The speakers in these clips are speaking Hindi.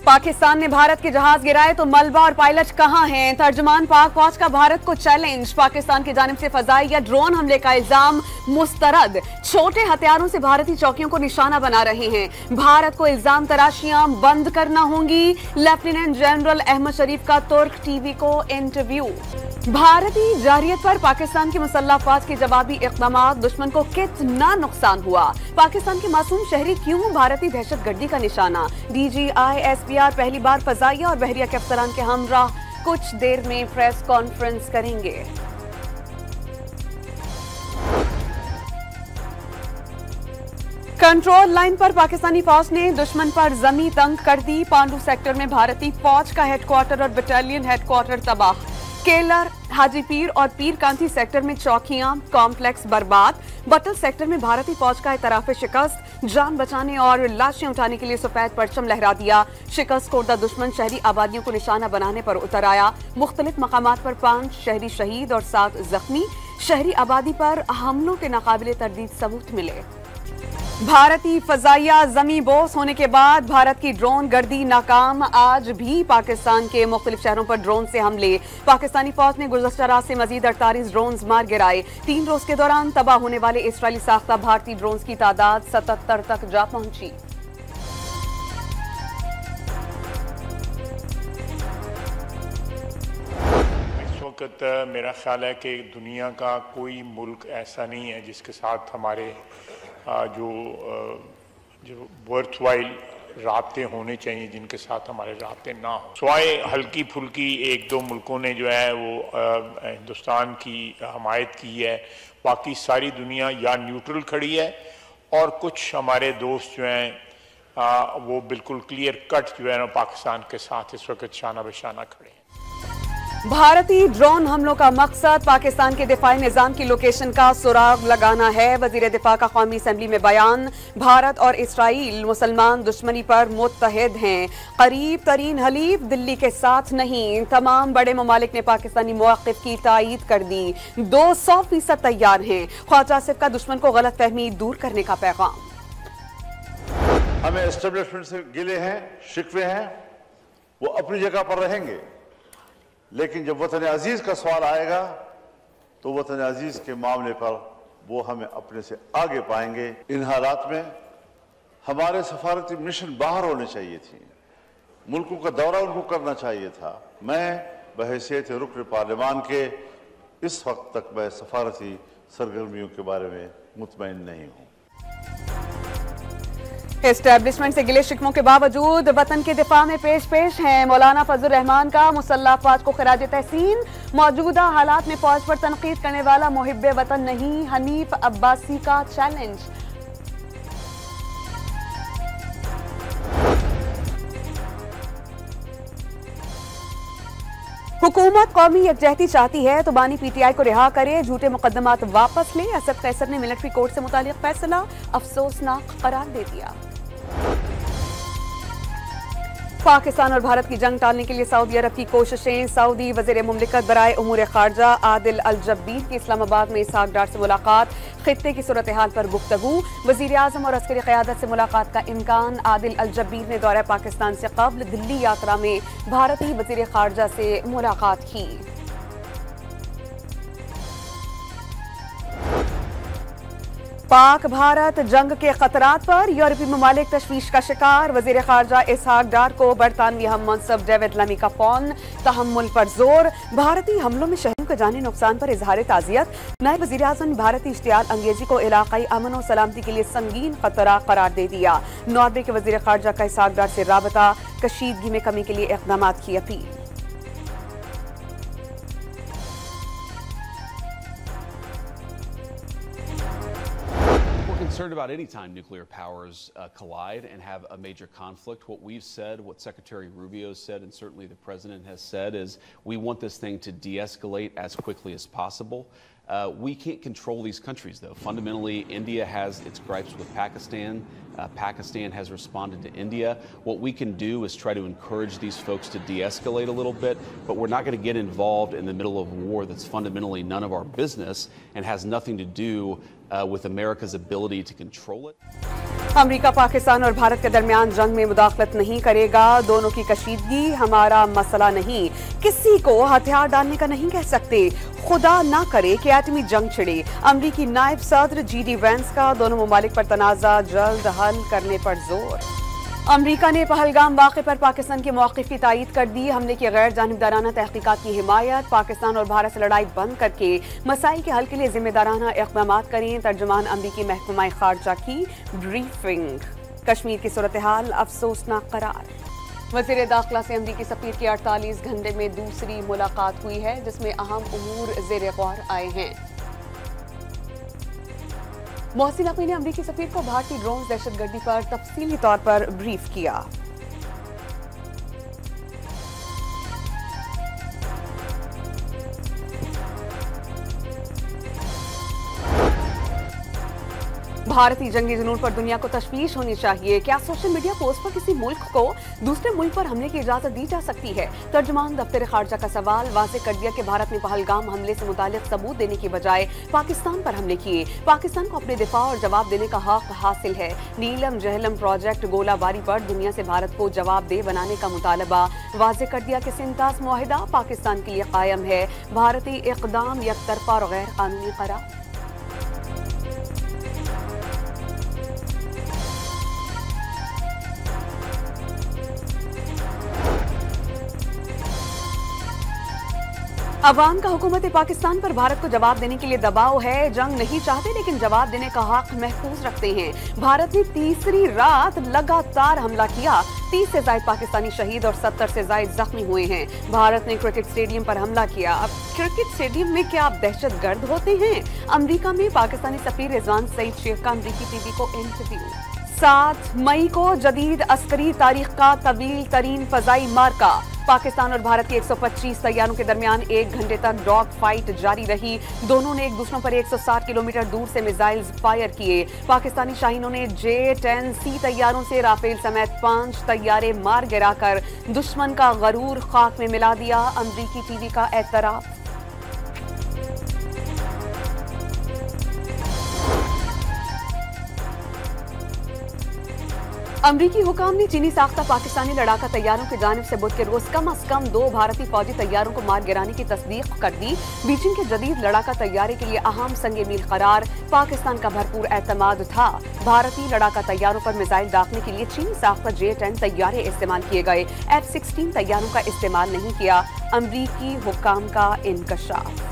पाकिस्तान ने भारत के जहाज गिराए तो मलबा और पायलट कहां हैं? तर्जुमान पाक फौज का भारत को चैलेंज। पाकिस्तान की जानिब से फजाई या ड्रोन हमले का इल्जाम मुस्तरद। छोटे हथियारों से भारतीय चौकियों को निशाना बना रहे हैं। भारत को इल्जाम तराशियां बंद करना होंगी। लेफ्टिनेंट जनरल अहमद शरीफ का तुर्क टीवी को इंटरव्यू। भारतीय जारियत पर पाकिस्तान की मुसल्लह फौज के जवाबी इक़दाम, दुश्मन को कितना नुकसान हुआ? पाकिस्तान के मासूम शहरी क्यों भारतीय दहशतगर्दी का निशाना? DGI-SPR पहली बार फजाइया और बहरिया के अफसरान के हमराह कुछ देर में प्रेस कॉन्फ्रेंस करेंगे। कंट्रोल लाइन पर पाकिस्तानी फौज ने दुश्मन पर जमी तंग कर दी। पांडू सेक्टर में भारतीय फौज का हेडक्वार्टर और बटालियन हेडक्वार्टर तबाह। केलर, हाजीपीर और पीर कांती सेक्टर में चौकियां, कॉम्प्लेक्स बर्बाद। बटल सेक्टर में भारतीय फौज का एतराफ शिकस्त। जान बचाने और लाशें उठाने के लिए सफेद परचम लहरा दिया। शिकस्त खोरदा दुश्मन शहरी आबादियों को निशाना बनाने पर उतर आया। मुख्तलिफ मकामात पर 5 शहरी शहीद और 7 जख्मी। शहरी आबादी पर हमलों के नाकाबिले तरदीद सबूत मिले। भारतीय फजाइया जमी बोस होने के बाद भारत की ड्रोन गर्दी नाकाम। आज भी पाकिस्तान के मुख्तलिफ शहरों पर ड्रोन से हमले। पाकिस्तानी फौज ने गुज़श्ता रात से मजीद 48 ड्रोन मार गिराए। 3 रोज के दौरान तबाह होने वाले इसराइली साख्ता भारतीय ड्रोन की तादाद 77 तक जा पहुंची। इस वक्त मेरा ख्याल है कि दुनिया का कोई मुल्क ऐसा नहीं है जिसके साथ हमारे जो वर्थवाइल राब्ते होने चाहिए, जिनके साथ हमारे राब्ते ना हो। स्वाय हल्की फुल्की 1-2 मुल्कों ने जो है वो हिंदुस्तान की हमायत की है। बाकी सारी दुनिया या न्यूट्रल खड़ी है और कुछ हमारे दोस्त जो हैं वो बिल्कुल क्लियर कट जो है ना पाकिस्तान के साथ इस वक्त शाना बशाना खड़े हैं। भारतीय ड्रोन हमलों का मकसद पाकिस्तान के दिफाई निजाम की लोकेशन का सुराग लगाना है। वजीर दिफा का कौमी असम्बली में बयान। भारत और इसराइल मुसलमान दुश्मनी पर मुत्तहिद हैं। करीब तरीन हलीफ दिल्ली के साथ नहीं। तमाम बड़े ममालिक ने पाकिस्तानी मौक़िफ़ की तायीद कर दी। 200% तैयार हैं। ख्वाजा आसिफ का दुश्मन को गलत फहमी दूर करने का पैगाम। हमें एस्टेब्लिशमेंट से गिले हैं, शिकवे हैं, वो अपनी जगह पर रहेंगे, लेकिन जब वतन अजीज का सवाल आएगा तो वतन अजीज के मामले पर वो हमें अपने से आगे पाएंगे। इन हालात में हमारे सफारती मिशन बाहर होने चाहिए थी, मुल्कों का दौरा उनको करना चाहिए था। मैं बहैसियत रुकन पार्लिमान के इस वक्त तक मैं सफारती सरगर्मियों के बारे में मुतमईन नहीं हूँ। एस्टेब्लिशमेंट से गिले शिकवों के बावजूद वतन के दिफा में पेश हैं। मौलाना फजल रहमान का मुसल्लह फौज को खिराज तहसीन। मौजूदा हालात में फौज पर तनकीद करने वाला मुहिब्बे वतन नहीं। हनीफ अब्बासी का चैलेंज। हुकूमत कौमी यकजहती चाहती है तो बानी PTI को रिहा करे, झूठे मुकदमात वापस ले। असद कैसर ने मिलिट्री कोर्ट से मुतालिक फैसला अफसोसनाक करार दे दिया। पाकिस्तान और भारत की जंग टालने के लिए सऊदी अरब की कोशिशें। सऊदी वज़ीर मुमलिकत बराए उमूर खारजा आदिल अल जब्बीर की इस्लामाबाद में इसहाक डार से मुलाकात। खित्ते की सूरत हाल पर गुफ्तगू। वज़ीर आज़म और अस्करी क़यादत से मुलाकात का इम्कान। आदिल अल जब्बीर ने दौरा पाकिस्तान से कबल दिल्ली यात्रा में भारतीय वज़ीर खारजा से मुलाकात की। पाक भारत जंग के खतरात पर यूरोपीय ममालिक तशवीश का शिकार। वज़ीर खारजा इसहाक डार को बरतानवी हम मनसब डेविड लमी का फ़ोन। तहम्मुल पर जोर। भारतीय हमलों में शहीदों के जानी नुकसान पर इजहार ताज़ियत। नायब वज़ीर आज़म ने भारतीय इश्तियाल अंगेजी को इलाक़ाई अमन और सलामती के लिए संगीन खतरा करार दे दिया। नॉर्वे के वज़ीर खारजा का इसहाक डार से राबता। कशीदगी में कमी के लिए इक़दाम की appeal. Concerned about any time nuclear powers collide and have a major conflict. What we've said, what Secretary Rubio said, and certainly the President has said is we want this thing to de-escalate as quickly as possible. We can't control these countries, though. Fundamentally, India has its gripes with Pakistan. Pakistan has responded to India. What we can do is try to encourage these folks to de-escalate a little bit, but we're not going to get involved in the middle of war that's fundamentally none of our business and has nothing to do with America's ability to control it. America Pakistan और भारत के दरमियान जंग में मुदाखलत नहीं करेगा। दोनों की कशीदगी हमारा मसला नहीं। किसी को हथियार डालने का नहीं कह सकते। खुदा ना करे कि एटमी जंग छिड़े। अमरीकी नायब सदर जी.डी. वैंस का दोनों ममालिक पर तनाज़ा जल्द हल करने पर जोर। अमरीका ने पहलगाम वाक़े पर पाकिस्तान के मौक़िफ़ की तायीद कर दी। हमले की गैर जानिबदाराना तहक़ीक़ात की हिमायत। पाकिस्तान और भारत से लड़ाई बंद करके मसाइल के हल के लिए जिम्मेदाराना इक़दाम करें। तर्जुमान अमरीकी महकमा ख़ारजा की ब्रीफिंग। कश्मीर की सूरत हाल अफसोसनाक करार। वज़ीर दाखिला से अमरीकी सफ़ीर की 48 घंटे में दूसरी मुलाकात हुई है, जिसमें अहम उमूर ज़ेर गौर आए हैं। मोहसिन नकवी ने अमरीकी सफ़ीर को भारतीय ड्रोन दहशतगर्दी पर तफसीली तौर पर ब्रीफ किया। भारतीय जंगी जुनून पर दुनिया को तशवीश होनी चाहिए। क्या सोशल मीडिया पोस्ट पर किसी मुल्क को दूसरे मुल्क पर हमले की इजाजत दी जा सकती है? तर्जुमान दफ्तर खारजा का सवाल। वाज़ेह कर दिया कि भारत ने पहलगाम हमले से मुतालिक सबूत देने की बजाय पाकिस्तान पर हमले किए। पाकिस्तान को अपने दिफा और जवाब देने का हक हासिल है। नीलम जहलम प्रोजेक्ट गोलाबारी पर दुनिया से भारत को जवाबदेह बनाने का मुतालबा। वाज़ेह कर दिया कि सिंतास मुआहिदा पाकिस्तान के लिए कायम है। भारतीय इक़दाम यकतरफा और गैर कानूनी करार। अवाम का हुकूमत पाकिस्तान पर भारत को जवाब देने के लिए दबाव है। जंग नहीं चाहते लेकिन जवाब देने का हक महफूज रखते हैं। भारत ने तीसरी रात लगातार हमला किया। 30 से ज्यादा पाकिस्तानी शहीद और 70 से ज्यादा जख्मी हुए हैं। भारत ने क्रिकेट स्टेडियम पर हमला किया। अब क्रिकेट स्टेडियम में क्या आप दहशतगर्द होते हैं? अमेरिका में पाकिस्तानी सफीर रिजवान सईद शेख का अमरीकी टीवी को इंटरव्यू। 7 मई को जदीद अस्करी तारीख का तवील तरीन फजाई मार्का। पाकिस्तान और भारत के 125 तैयारों के दरमियान 1 घंटे तक डॉग फाइट जारी रही। दोनों ने एक दूसरों पर 160 किलोमीटर दूर से मिसाइल्स फायर किए। पाकिस्तानी शाहीनों ने J-10C तैयारों से राफेल समेत 5 तैयारे मार गिराकर दुश्मन का गरूर खाक में मिला दिया। अमरीकी टीवी का एतराफ। अमरीकी हुकाम ने चीनी साख्ता पाकिस्तानी लड़ाका तैयारों की जानिब से बुध के रोज कम अज कम 2 भारतीय फौजी तैयारों को मार गिराने की तस्दीक कर दी। बीजिंग के जदीद लड़ाका तैयारे के लिए अहम संगे मील करार। पाकिस्तान का भरपूर एतमाद था। भारतीय लड़ाका तैयारों पर मिसाइल दागने के लिए चीनी साख्ता J-10 तैयारे इस्तेमाल किए गए। F-16 तैयारों का इस्तेमाल नहीं किया। अमरीकी हुकाम का इंकशाफ।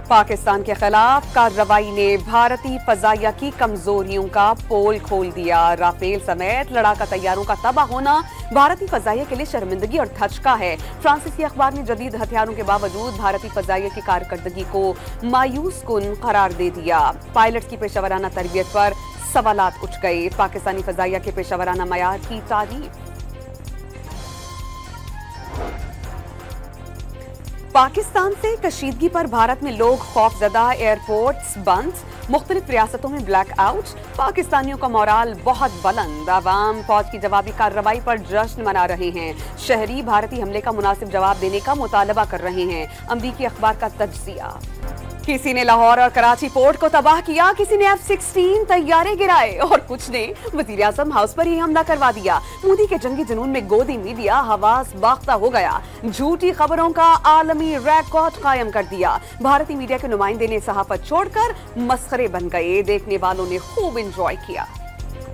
पाकिस्तान के खिलाफ कार्रवाई ने भारतीय फजाइया की कमजोरियों का पोल खोल दिया। राफेल समेत लड़ाका तैयारों का तबाह होना भारतीय फजाइया के लिए शर्मिंदगी और धचका है। फ्रांसीसी अखबार ने जदीद हथियारों के बावजूद भारतीय फजाइया की कारकर्दगी को मायूस कुन करार दे दिया। पायलट्स की पेशावराना तरबियत पर सवालात उठ गए। पाकिस्तानी फजाइया के पेशावराना मयार की तारीफ। पाकिस्तान से कशीदगी पर भारत में लोग खौफजदा। एयरपोर्ट्स बंद। मुख्तलिफ रियासतों में ब्लैकआउट। पाकिस्तानियों का मोराल बहुत बुलंद। अवाम फौज की जवाबी कार्रवाई पर जश्न मना रहे हैं। शहरी भारतीय हमले का मुनासिब जवाब देने का मुतालबा कर रहे हैं। अमरीकी अखबार का तज्जिया। किसी ने लाहौर और कराची पोर्ट को तबाह किया, किसी ने F-16 तैयारे गिराए और कुछ ने वजीर आजम हाउस पर ही हमला करवा दिया। मोदी के जंगी जुनून में गोदी मीडिया हवास बाख्ता हो गया। झूठी खबरों का आलमी रिकॉर्ड कायम कर दिया। भारतीय मीडिया के नुमाइंदे ने सहाफत छोड़कर मस्खरे बन गए। देखने वालों ने खूब इंजॉय किया।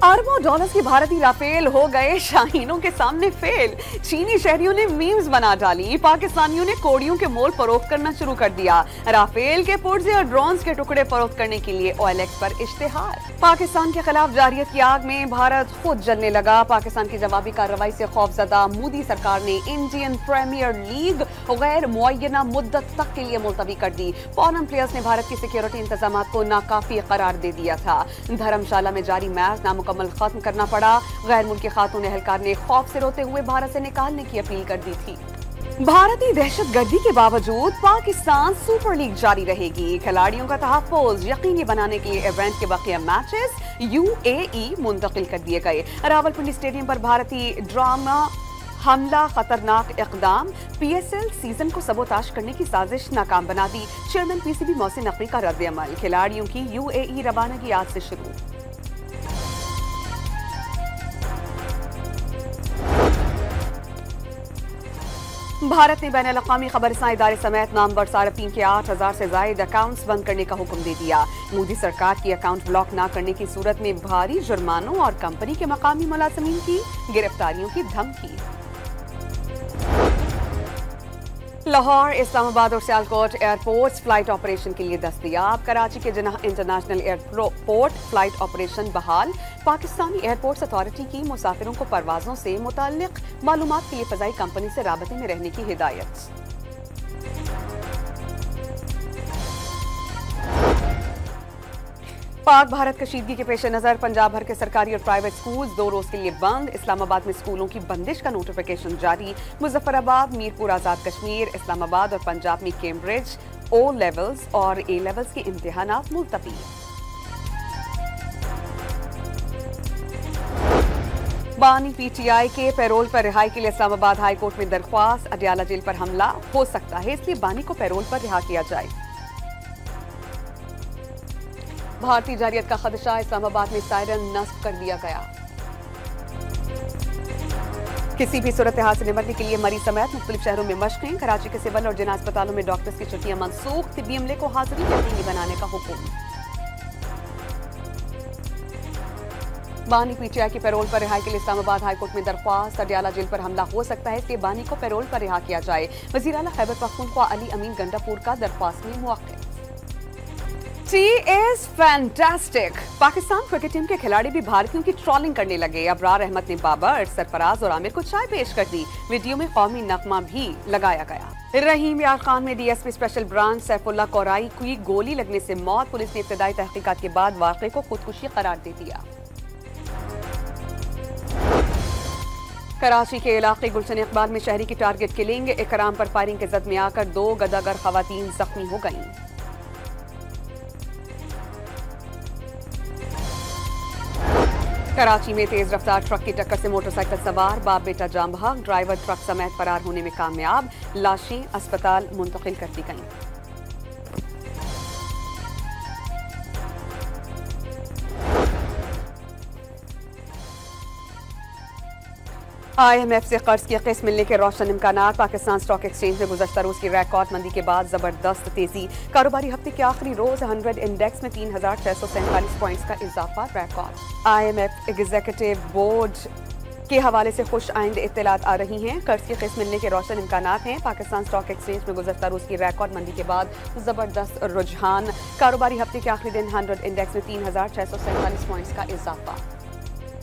अरबों डॉलर्स की भारतीय राफेल हो गए शाहीनों के सामने फेल। चीनी शहरियों ने मीम्स बना डाली। पाकिस्तानियों ने कोड़ियों के मोल फरोख्त करना शुरू कर दिया। राफेल के पुर्जे और ड्रोन्स के टुकड़े फरोख्त करने के लिए OLX पर इश्तिहार। पाकिस्तान के खिलाफ जारियत की आग में भारत खुद जलने लगा। पाकिस्तान की जवाबी कार्रवाई से खौफजदा मोदी सरकार ने इंडियन प्रीमियर लीग गैर मुअय्यना मुद्दत तक के लिए मुलतवी कर दी। फॉरेन प्लेयर्स ने भारत की सिक्योरिटी इंतजाम को नाकाफी करार दे दिया था। धर्मशाला में जारी मैच नामुकम्मल खत्म करना पड़ा। गैर मुल्की खातून एहलकार ने खौफ से रोते हुए भारत से निकालने की अपील कर दी थी। भारतीय दहशतगर्दी के बावजूद पाकिस्तान सुपर लीग जारी रहेगी। खिलाड़ियों का तहफ़्फ़ुज़ यकीनी बनाने के लिए इवेंट के बकिया मैचेस UAE मुंतकिल कर दिए गए। रावलपिंडी स्टेडियम पर भारतीय ड्रामा हमला खतरनाक इकदाम, PSL सीजन को सबोताश करने की साजिश नाकाम बना दी। चेयरमैन PCB मोहसिन नकवी का रद्द-ए-अमल, खिलाड़ियों की UAE रवानगी आज से शुरू। भारत ने बैनुल-अक़वामी खबरसां इदारे समेत नामवर 3.5 के 8,000 से ज्यादा अकाउंट्स बंद करने का हुक्म दे दिया। मोदी सरकार की अकाउंट ब्लॉक न करने की सूरत में भारी जुर्मानों और कंपनी के मकामी मुलाजिमीन की गिरफ्तारियों की धमकी। लाहौर, इस्लामाबाद और सियालकोट एयरपोर्ट्स फ्लाइट ऑपरेशन के लिए दस्तयाब। कराची के जिन्ना इंटरनेशनल एयरपोर्ट फ्लाइट ऑपरेशन बहाल। पाकिस्तानी एयरपोर्ट्स अथॉरिटी की मुसाफिरों को परवाजों से मुताल्लिक मालूमात के लिए फजाई कंपनी से राबते में रहने की हिदायत। पाक भारत कशीदगी के पेश नजर पंजाब भर के सरकारी और प्राइवेट स्कूल 2 रोज के लिए बंद। इस्लामाबाद में स्कूलों की बंदिश का नोटिफिकेशन जारी। मुजफ्फराबाद, मीरपुर, आजाद कश्मीर, इस्लामाबाद और पंजाब में कैम्ब्रिज, O लेवल्स और A लेवल्स के इम्तिहानात मुलतवी। बानी PTI के पैरोल पर रिहाई के लिए इस्लामाबाद हाई कोर्ट में दरख्वास्त। अडियाला जेल पर हमला हो सकता है, इसलिए बानी को पैरोल पर रिहा किया जाए। भारतीय जारियत का खदशा, इस्लामाबाद में सायरन नस्ब कर दिया गया। किसी भी सूरत हाल से निपटने के लिए मरीज समेत मुख्तलिफ शहरों में मशकें। कराची के सिविल और जिला अस्पतालों में डॉक्टर्स की छुट्टियां मनसूख। तिब्बी अमले को हाजिरी यकीनी बनाने का हुक्म। बानी PTI की पैरोल पर रिहाई के लिए इस्लामाबाद हाईकोर्ट में दरख्वास्त। अडियाला जेल पर हमला हो सकता है, इसलिए बानी को पैरोल पर रिहा किया जाए। वज़ीर आला खैबर पख्तूनख्वा अली अमीन गंडापुर का दरख्वास्त में मौक़िफ़। Tea is fantastic. Pakistan cricket team के खिलाड़ी भी भारतीयों की ट्रोलिंग करने लगे। अबरार अहमद ने बाबर, सरफराज और आमिर को चाय पेश कर दी। वीडियो में कौमी नगमा भी लगाया गया। रहीम यार खान में DSP special branch Saifullah Core i की गोली लगने से मौत। पुलिस ने इब्तिदाई तहकीकात के बाद वाक़े को खुदकुशी करार दे दिया। कराची के इलाके गुलशन इकबाल में शहरी की टारगेट किलिंग। इकराम पर फायरिंग के जद में आकर 2 गदागर खवातीन जख्मी हो गईं। कराची में तेज रफ्तार ट्रक की टक्कर से मोटरसाइकिल सवार बाप बेटा जाम बहक। ड्राइवर ट्रक समेत फरार होने में कामयाब। लाशें अस्पताल मुंतकिल कर दी गईं। IMF से कर्ज की किस्त मिलने के रोशन इम्कानात। पाकिस्तान स्टॉक एक्सचेंज में गुज़श्ता रोज की रिकॉर्ड मंदी के बाद जबरदस्त तेजी। कारोबारी हफ्ते के आखिरी रोज 100 इंडेक्स में 3,647 पॉइंट्स का इजाफा रिकॉर्ड। IMF एग्जीक्यूटिव बोर्ड के हवाले से खुश आइंद इत्तलात आ रही हैं। कर्ज की किस्त मिलने के रोशन इम्कानात हैं। पाकिस्तान स्टॉक एक्सचेंज में गुज़श्ता रोज की रिकॉर्ड मंदी के बाद जबरदस्त रुझान। कारोबारी हफ्ते के आखिरी दिन 100 इंडेक्स में 3,647 पॉइंट्स का इजाफा।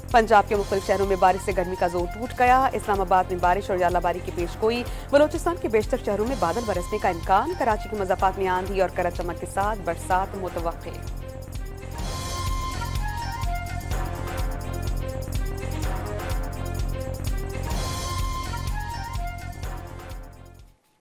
पंजाब के मुख्तलिफ शहरों में बारिश से गर्मी का जोर टूट गया। इस्लामाबाद में बारिश और यालाबारी की पेशगोई। बलोचिस्तान के बेशतर शहरों में बादल बरसने का इम्कान। कराची के मज़ाफ़ात में आंधी और करत चमक के साथ बरसात मुतवक्के।